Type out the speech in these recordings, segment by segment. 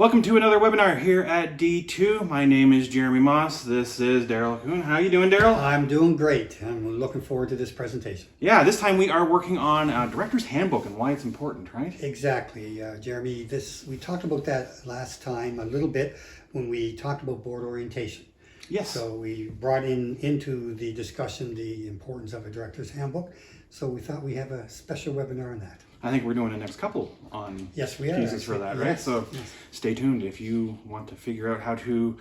Welcome to another webinar here at D2. My name is Jeremy Moss. This is Darrell Khun. How you doing, Darrell? I'm doing great. I'm looking forward to this presentation. Yeah, this time we are working on Director's Handbook and why it's important, right? Exactly, Jeremy. We talked about that last time a little bit when we talked about board orientation. Yes. So we brought into the discussion the importance of a Director's Handbook. So we thought we have a special webinar on that. I think we're doing the next couple on Yes, we are, pieces for that, right? Yes, So yes. Stay tuned if you want to figure out how to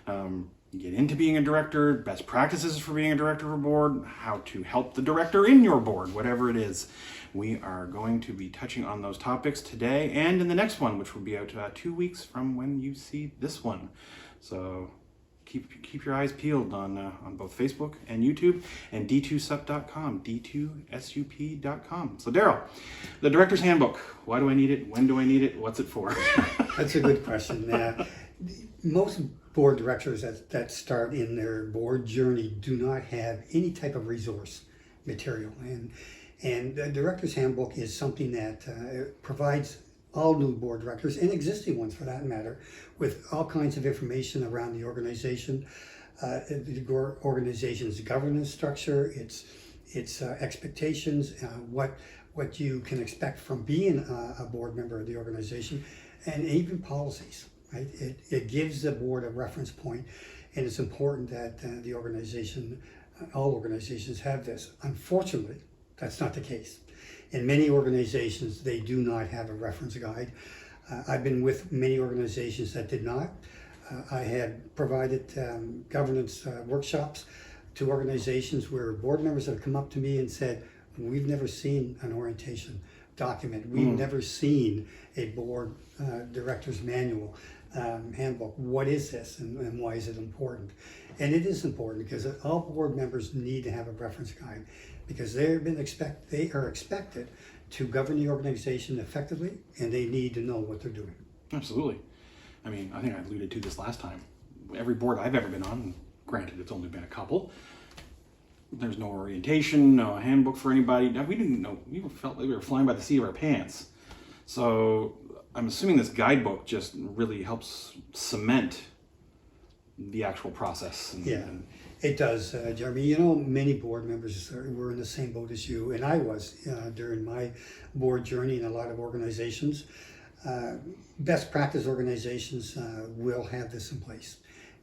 get into being a director, best practices for being a director of a board, how to help the director in your board, whatever it is. We are going to be touching on those topics today and in the next one, which will be out 2 weeks from when you see this one. So keep your eyes peeled on both Facebook and YouTube and d2sup.com, d2sup.com. So Darrell, the Director's Handbook, why do I need it? When do I need it? What's it for? That's a good question. Most board directors that start in their board journey do not have any type of resource material. And the Director's Handbook is something that provides all new board directors and existing ones for that matter with all kinds of information around the organization, the organization's governance structure, its expectations, what you can expect from being a board member of the organization, and even policies. Right? It gives the board a reference point, and it's important that all organizations have this. Unfortunately, that's not the case. In many organizations, they do not have a reference guide. I've been with many organizations that did not. I had provided governance workshops to organizations where board members have come up to me and said, we've never seen an orientation document. We've never seen a board director's manual, handbook. What is this and why is it important? And it is important because all board members need to have a reference guide because they are expected to govern the organization effectively and they need to know what they're doing. Absolutely. I mean, I think I alluded to this last time. Every board I've ever been on, granted it's only been a couple, there's no orientation, no handbook for anybody. We didn't know, we felt like we were flying by the seat of our pants. So I'm assuming this guidebook just really helps cement the actual process. It does, Jeremy. You know, many board members were in the same boat as you, and I was during my board journey in a lot of organizations. Best practice organizations will have this in place,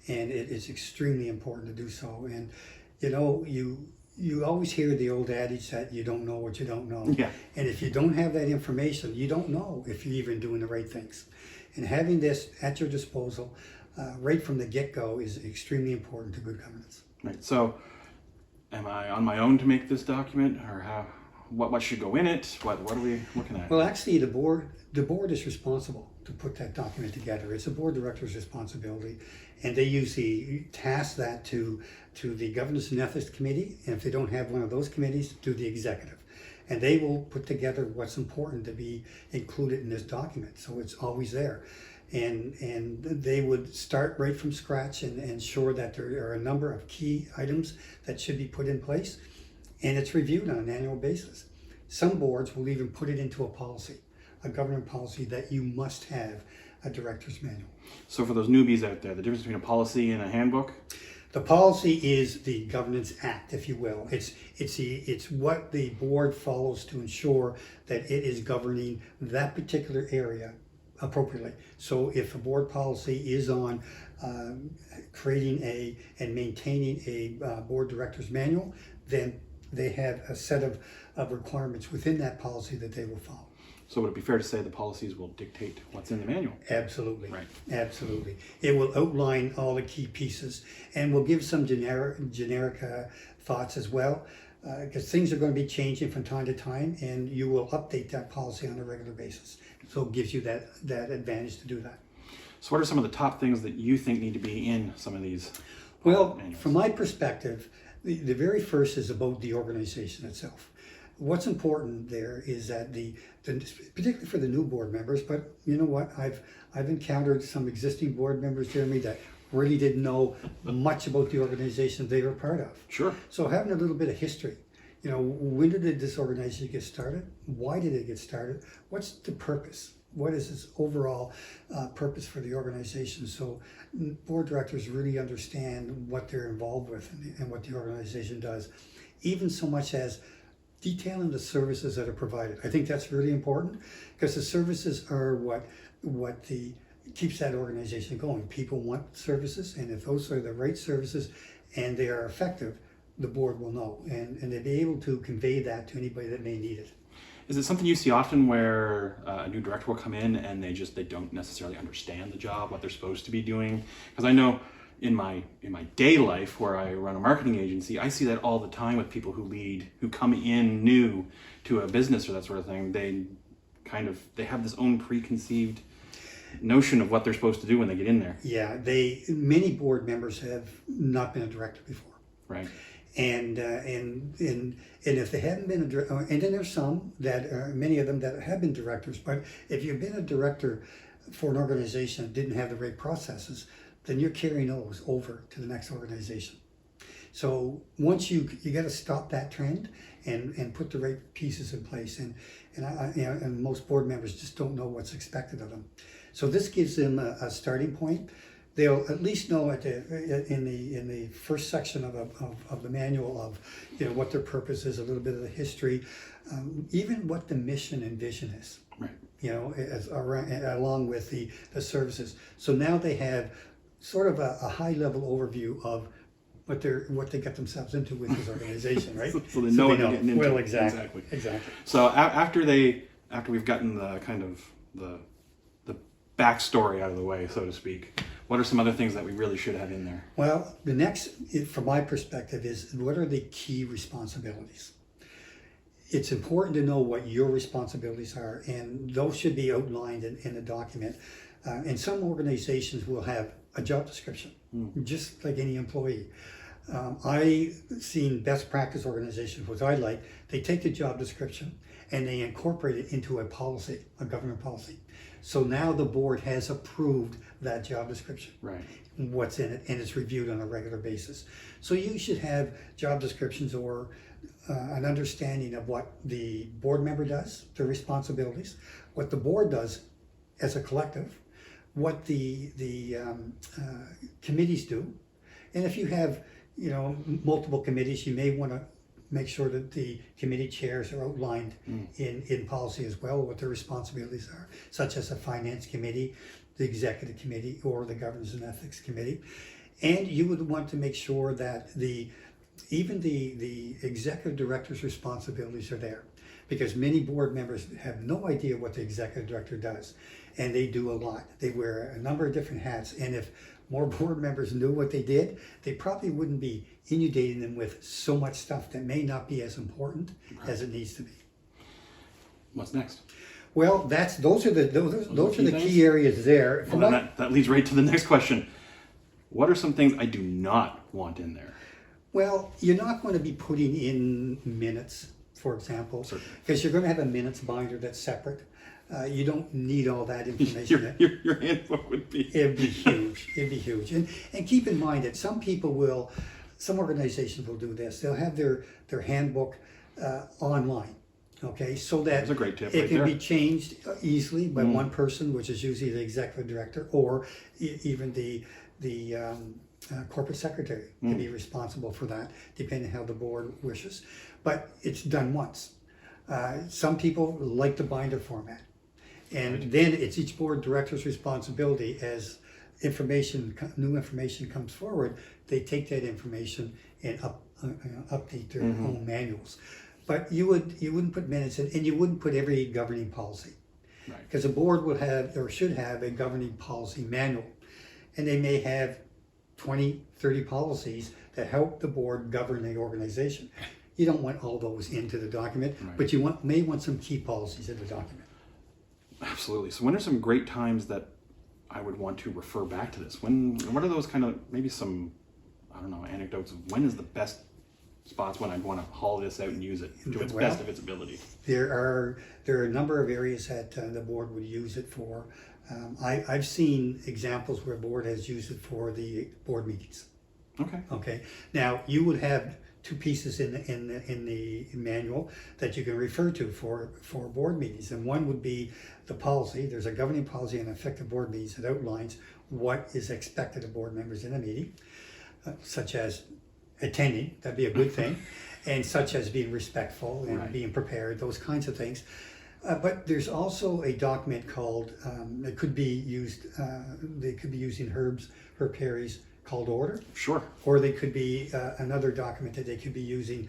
and it is extremely important to do so. And you know, you always hear the old adage that you don't know what you don't know. Yeah. And if you don't have that information, you don't know if you're even doing the right things. And having this at your disposal right from the get-go is extremely important to good governance. Right. So am I on my own to make this document, or what should go in it? What are we looking at? Well, actually, the board is responsible to put that document together. It's a board director's responsibility, and they usually task that to the Governance and Ethics Committee, and if they don't have one of those committees, to the executive. And they will put together what's important to be included in this document, so it's always there. And they would start right from scratch and ensure that there are a number of key items that should be put in place, and it's reviewed on an annual basis. Some boards will even put it into a policy, a government policy that you must have a director's manual. So for those newbies out there, the difference between a policy and a handbook? The policy is the governance act, if you will. It's what the board follows to ensure that it is governing that particular area appropriately. So if a board policy is on creating and maintaining a board director's manual, then they have a set of requirements within that policy that they will follow. So would it be fair to say the policies will dictate what's in the manual? Absolutely. Right. Absolutely. It will outline all the key pieces and will give some generic thoughts as well, because things are going to be changing from time to time, and you will update that policy on a regular basis. So it gives you that advantage to do that. So what are some of the top things that you think need to be in some of these Well, manuals? from my perspective, the very first is about the organization itself. What's important there is that particularly for the new board members, but you know what, I've encountered some existing board members, Jeremy, that really didn't know much about the organization they were part of. Sure. So having a little bit of history, you know, when did this organization get started? Why did it get started? What's the purpose? what is its overall purpose for the organization. So board directors really understand what they're involved with and what the organization does, even so much as detailing the services that are provided. I think that's really important because the services are what keeps that organization going. People want services, and if those are the right services and they are effective, the board will know, and they'll be able to convey that to anybody that may need it. Is it something you see often where a new director will come in and they don't necessarily understand the job, what they're supposed to be doing? Because I know in my day life where I run a marketing agency, I see that all the time with people who come in new to a business or that sort of thing. They have this own preconceived notion of what they're supposed to do when they get in there. Yeah, many board members have not been a director before. Right. And if they haven't been a director, and then there's some that many of them that have been directors, but if you've been a director for an organization that didn't have the right processes, then you're carrying those over to the next organization. So once you got to stop that trend and put the right pieces in place, and most board members just don't know what's expected of them. So this gives them a starting point. They'll at least know in the first section of the manual of what their purpose is, a little bit of the history, even what the mission and vision is. Right. Along with the services. So now they have sort of a high level overview of what they got themselves into with this organization, right? so they know what they're getting into. Well, exactly. So after we've gotten the kind of the backstory out of the way, so to speak, what are some other things that we really should have in there? Well, the next, from my perspective, is what are the key responsibilities? It's important to know what your responsibilities are, and those should be outlined in a document. And some organizations will have a job description, just like any employee. I've seen best practice organizations, which I like, they take the job description and they incorporate it into a policy, a government policy. So now the board has approved that job description, right? What's in it, and it's reviewed on a regular basis. So you should have job descriptions or an understanding of what the board member does, their responsibilities, what the board does as a collective, what the committees do, and if you have multiple committees, you may want to make sure that the committee chairs are outlined in policy as well, what their responsibilities are, such as a finance committee, the executive committee, or the governance and ethics committee. And you would want to make sure that even the executive director's responsibilities are there, because many board members have no idea what the executive director does, and they do a lot. They wear a number of different hats, and if more board members knew what they did, they probably wouldn't be inundating them with so much stuff that may not be as important as it needs to be. What's next? Well, those are the key areas there. Well, that leads right to the next question. What are some things I do not want in there? Well, you're not going to be putting in minutes, for example, because you're going to have a minutes binder that's separate. You don't need all that information. Your handbook would be... It'd be huge. It'd be huge. And keep in mind that some organizations will do this. They'll have their handbook online, okay, so that That's a great tip it right can there. be changed easily by one person, which is usually the executive director, or even the corporate secretary can be responsible for that, depending on how the board wishes. But it's done once. Some people like the binder format. And then it's each board director's responsibility as new information comes forward, they take that information and update their own manuals. But you wouldn't put minutes in, and you wouldn't put every governing policy. Right. Because a board would have, or should have, a governing policy manual. And they may have 20, 30 policies that help the board govern the organization. You don't want all those into the document, but you may want some key policies in the document. Absolutely. So when are some great times that I would want to refer back to this? What are those kind of, maybe some, anecdotes of when is the best spots when I'd want to haul this out and use it to its best of its ability? There are a number of areas that the board would use it for. I've seen examples where board has used it for the board meetings. Okay. Okay. Now, you would have two pieces in the manual that you can refer to for board meetings, and one would be the policy. There's a governing policy on effective board meetings that outlines what is expected of board members in a meeting, such as attending, that'd be a good thing, and such as being respectful and being prepared, those kinds of things. But there's also a document called, it could be used, they could be using Herb Perry's called order. Sure. Or they could be another document that they could be using,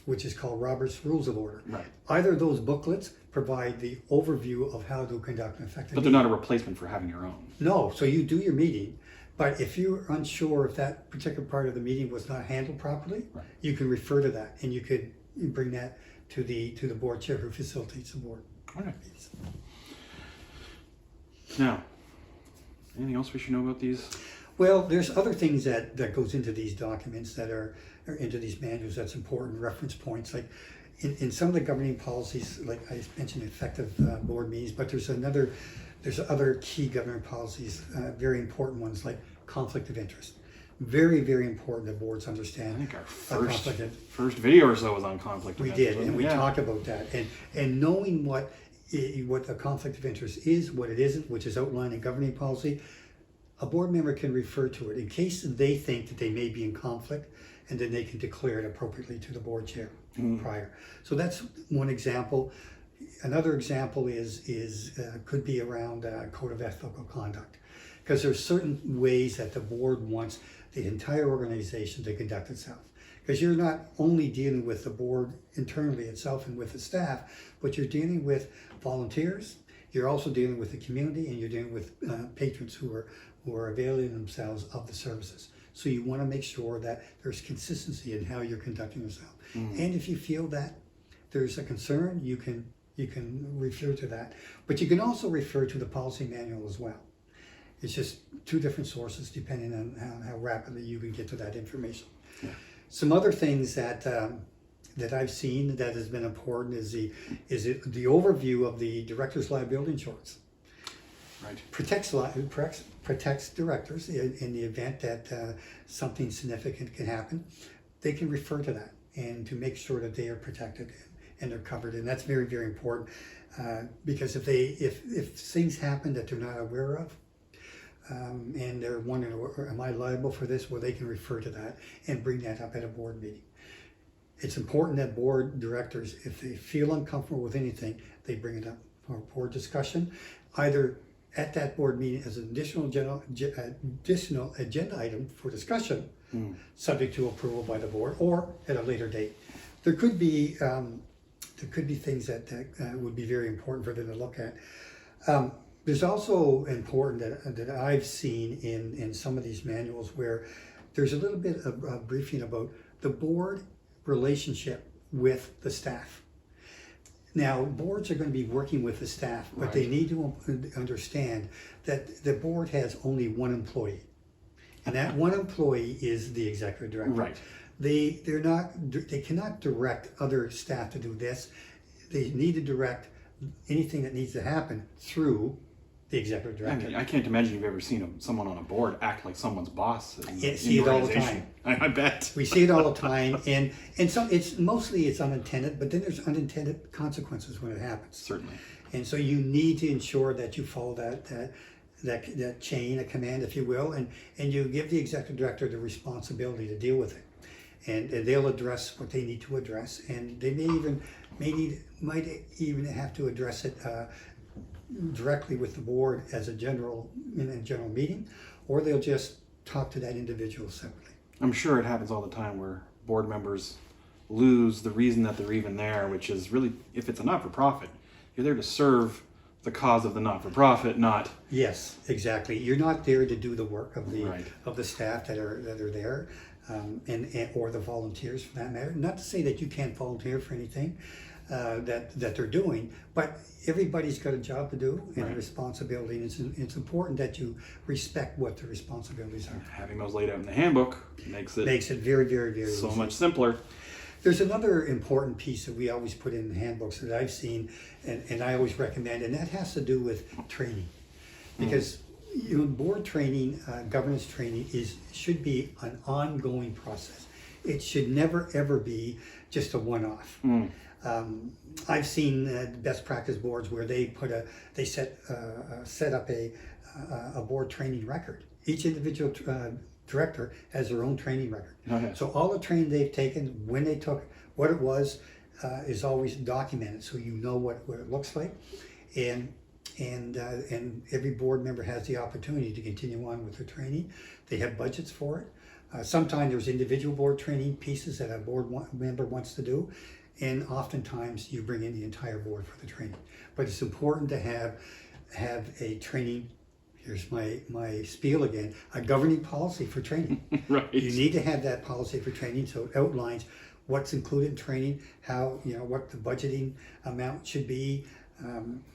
which is called Robert's Rules of Order. Right. Either of those booklets provide the overview of how to conduct an effective But they're not a replacement for having your own. No, so you do your meeting, but if you're unsure if that particular part of the meeting was not handled properly, you can refer to that, and you could bring that to the board chair who facilitates the board. Okay. Now, anything else we should know about these? Well, there's other things that goes into these documents that are into these manuals that's important, reference points. Like in some of the governing policies, like I mentioned, effective board meetings, but there's other key governing policies, very important ones like conflict of interest. Very, very important that boards understand. I think our first video or so was on conflict of interest. We did, and we talked about that. And knowing what a conflict of interest is, what it isn't, which is outlined in governing policy, a board member can refer to it in case they think that they may be in conflict, and then they can declare it appropriately to the board chair prior. So that's one example. Another example could be around code of ethical conduct, because there's certain ways that the board wants the entire organization to conduct itself. Because you're not only dealing with the board internally itself and with the staff, but you're dealing with volunteers, you're also dealing with the community, and you're dealing with patrons who are availing themselves of the services. So you want to make sure that there's consistency in how you're conducting yourself. And if you feel that there's a concern, you can refer to that. But you can also refer to the policy manual as well. It's just two different sources depending on how rapidly you can get to that information. Yeah. Some other things that I've seen that has been important is the overview of the director's liability insurance. Right. Protects directors in the event that something significant can happen. They can refer to that and to make sure that they are protected and they're covered, and that's very, very important because if things happen that they're not aware of, and they're wondering, am I liable for this? Well, they can refer to that and bring that up at a board meeting. It's important that board directors, if they feel uncomfortable with anything, they bring it up for board discussion, either at that board meeting as an additional agenda item for discussion, subject to approval by the board, or at a later date. There could be things that would be very important for them to look at. There's also important that I've seen in some of these manuals where there's a little bit of a briefing about the board relationship with the staff. Now, boards are going to be working with the staff, but they need to understand that the board has only one employee, and that one employee is the executive director. Right. They cannot direct other staff to do this. They need to direct anything that needs to happen through the executive director. I mean, I can't imagine you've ever seen someone on a board act like someone's boss. See it all the time. I bet. We see it all the time, and so it's unintended, but then there's unintended consequences when it happens. Certainly. And so you need to ensure that you follow that chain of command, if you will, and you give the executive director the responsibility to deal with it, and they'll address what they need to address, and they might even have to address it directly with the board in a general meeting, or they'll just talk to that individual separately. I'm sure it happens all the time where board members lose the reason that they're even there, which is really, if it's a not-for-profit, you're there to serve the cause of the not-for-profit, not... Yes, exactly. You're not there to do the work of the staff that are there, and or the volunteers for that matter. Not to say that you can't volunteer for anything that they're doing, but everybody's got a job to do and a responsibility, and it's important that you respect what the responsibilities are. Having those laid out in the handbook makes it very, very, very so easy. much simpler. There's another important piece that we always put in the handbooks that I've seen, and I always recommend, and that has to do with training, because board training, governance training should be an ongoing process. it should never ever be just a one-off. I've seen best practice boards where they set up a board training record. Each individual director has their own training record. Okay. So all the training they've taken, when they took, what it was, is always documented, so you know what it looks like, and every board member has the opportunity to continue on with their training. They have budgets for it. Sometimes there's individual board training pieces that a board member wants to do, and oftentimes you bring in the entire board for the training. But it's important to have a training. Here's my spiel again: a governing policy for training. Right. You need to have that policy for training, so it outlines what's included in training, how, what the budgeting amount should be,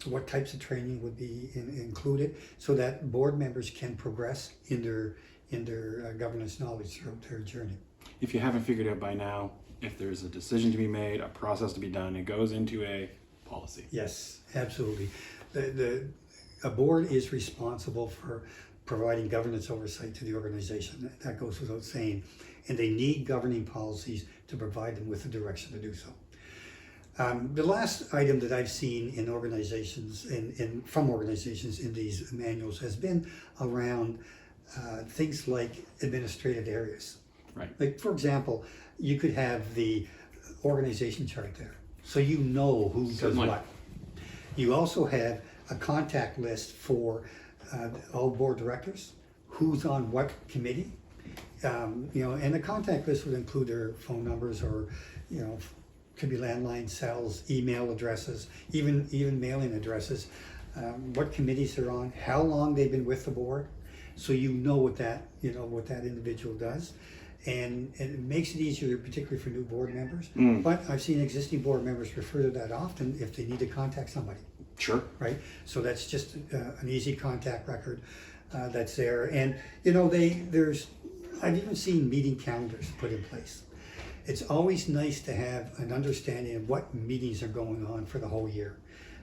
what types of training would be included, so that board members can progress in their governance knowledge throughout their journey. If you haven't figured out by now, if there's a decision to be made, a process to be done, it goes into a policy. Yes, absolutely. A board is responsible for providing governance oversight to the organization. That goes without saying. And they need governing policies to provide them with the direction to do so. The last item that I've seen in organizations from organizations in these manuals has been around things like administrative areas. Right. Like, for example, you could have the organization chart there, so you know who Certainly. does what. You also have a contact list for all board directors, who's on what committee, and the contact list would include their phone numbers, or could be landline cells, email addresses, even mailing addresses, what committees they're on, how long they've been with the board, so you know what that individual does. And it makes it easier, particularly for new board members. But I've seen existing board members refer to that often if they need to contact somebody. Sure. Right? So that's just an easy contact record that's there. And I've even seen meeting calendars put in place. It's always nice to have an understanding of what meetings are going on for the whole year.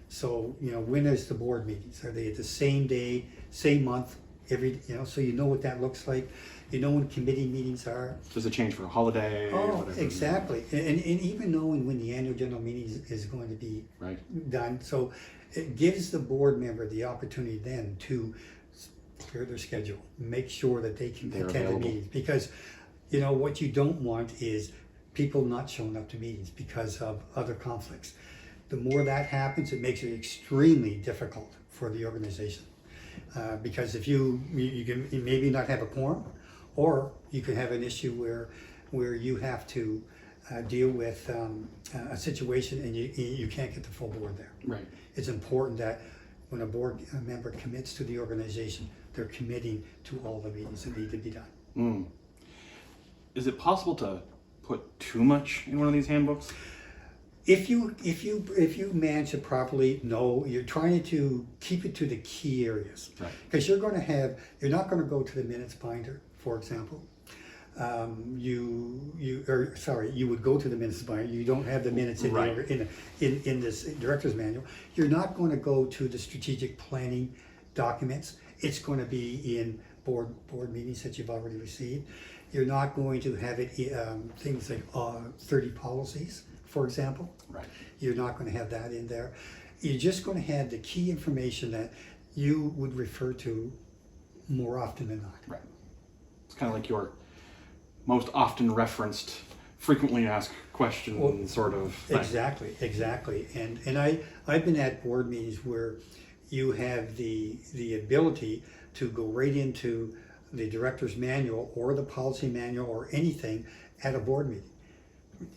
So, when is the board meetings? Are they at the same day, same month, so you know what that looks like. You know when committee meetings are. Does it change for a holiday? Oh, whatever? exactly. And even knowing when the annual general meeting is going to be done. So it gives the board member the opportunity then to clear their schedule, make sure that they can attend the meetings. Because, what you don't want is people not showing up to meetings because of other conflicts. The more that happens, it makes it extremely difficult for the organization. Because if you can maybe not have a quorum, or you could have an issue where you have to deal with a situation and you can't get the full board there. Right. It's important that when a board member commits to the organization, they're committing to all the meetings that need to be done. Is it possible to put too much in one of these handbooks? If you manage it properly, no, you're trying to keep it to the key areas. Right. Because you're not going to go to the minutes binder, for example. You would go to the minutes binder. You don't have the minutes in this director's manual. You're not going to go to the strategic planning documents. It's going to be in board meetings that you've already received. You're not going to have it things like 30 policies, for example. Right. You're not going to have that in there. You're just going to have the key information that you would refer to more often than not. Right. It's kind of like your most often referenced, frequently asked question sort of thing. Exactly. And I've been at board meetings where you have the ability to go right into the director's manual or the policy manual or anything at a board meeting.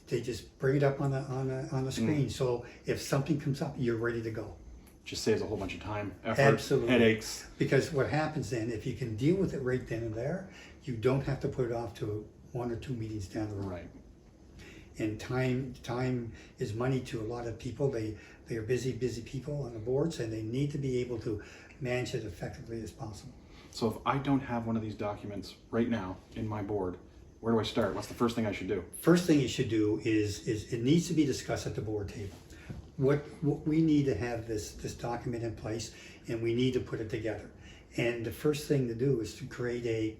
They just bring it up on the screen. So if something comes up, you're ready to go. Just saves a whole bunch of time, effort, Absolutely. headaches. Because what happens then, if you can deal with it right then and there, you don't have to put it off to 1 or 2 meetings down the road. Right. And time is money to a lot of people. They are busy people on the boards, and they need to be able to manage it effectively as possible. So if I don't have one of these documents right now in my board, where do I start? What's the first thing I should do? First thing you should do is it needs to be discussed at the board table. What we need to have this document in place, and we need to put it together. And the first thing to do is to create a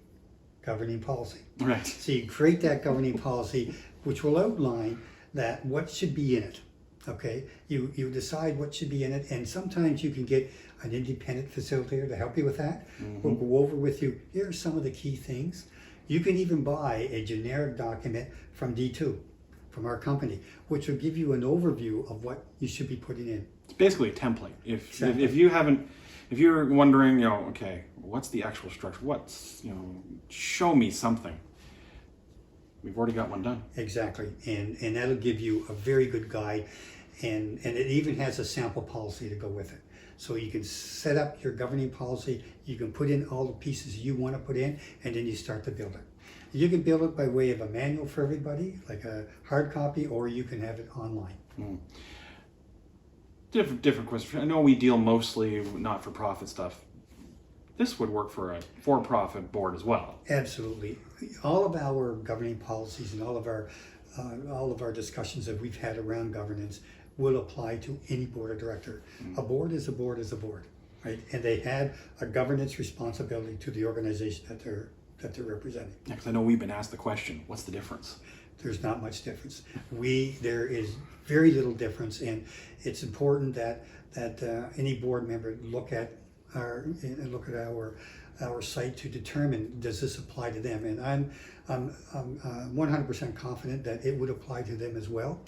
governing policy. Right. So you create that governing policy, which will outline that what should be in it. Okay, you decide what should be in it, and sometimes you can get an independent facilitator to help you with that. We'll go over with you, here are some of the key things. You can even buy a generic document from D2, from our company, which will give you an overview of what you should be putting in. It's basically a template. Exactly. If you're wondering, okay, what's the actual structure? Show me something. We've already got one done. Exactly, and that'll give you a very good guide, and it even has a sample policy to go with it. So you can set up your governing policy, you can put in all the pieces you want to put in, and then you start to build it. You can build it by way of a manual for everybody, like a hard copy, or you can have it online. Different question. I know we deal mostly not-for-profit stuff. This would work for a for-profit board as well. Absolutely. All of our governing policies and all of our discussions that we've had around governance will apply to any board of director. A board is a board is a board, right? And they have a governance responsibility to the organization that they're representing. Yeah, because I know we've been asked the question, what's the difference? There's not much difference. There is very little difference, and it's important that any board member look at our site to determine, does this apply to them? And I'm 100% confident that it would apply to them as well.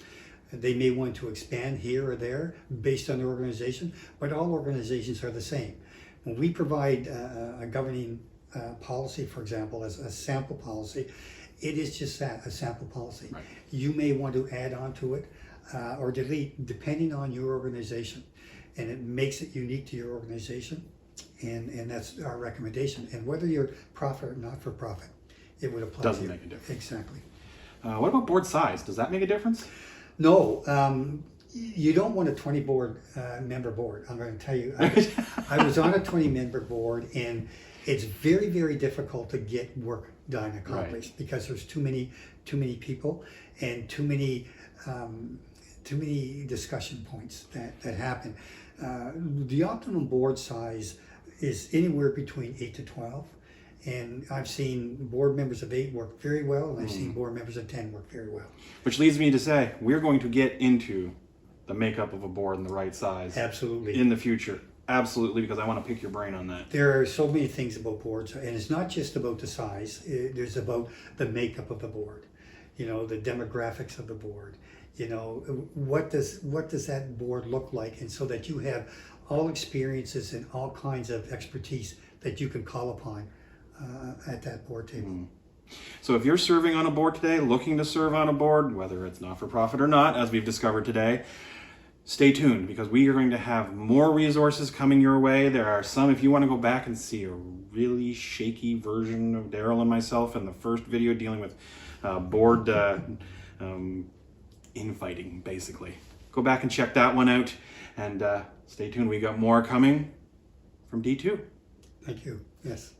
They may want to expand here or there based on their organization, but all organizations are the same. When we provide a governing policy, for example, as a sample policy, it is just that, a sample policy. Right. You may want to add on to it or delete depending on your organization, and it makes it unique to your organization, and that's our recommendation. And whether you're profit or not for profit, it would apply. Doesn't make a difference. Exactly. What about board size? Does that make a difference? No, you don't want a 20 member board. I'm going to tell you, I was on a 20-member board, and it's very, very difficult to get work done, accomplished, because there's too many people and too many discussion points that happen. The optimum board size is anywhere between 8 to 12. And I've seen board members of 8 work very well, and I've seen board members of 10 work very well. Which leads me to say, we're going to get into the makeup of a board and the right size. Absolutely. In the future. Absolutely, because I want to pick your brain on that. There are so many things about boards, and it's not just about the size. There's about the makeup of the board, the demographics of the board. What does that board look like, and so that you have all experiences and all kinds of expertise that you can call upon at that board table. So if you're serving on a board today, looking to serve on a board, whether it's not-for-profit or not, as we've discovered today, stay tuned, because we are going to have more resources coming your way. There are some, if you want to go back and see a really shaky version of Darrell and myself in the first video dealing with board infighting, basically. Go back and check that one out, and stay tuned. We got more coming from D2. Thank you. Yes.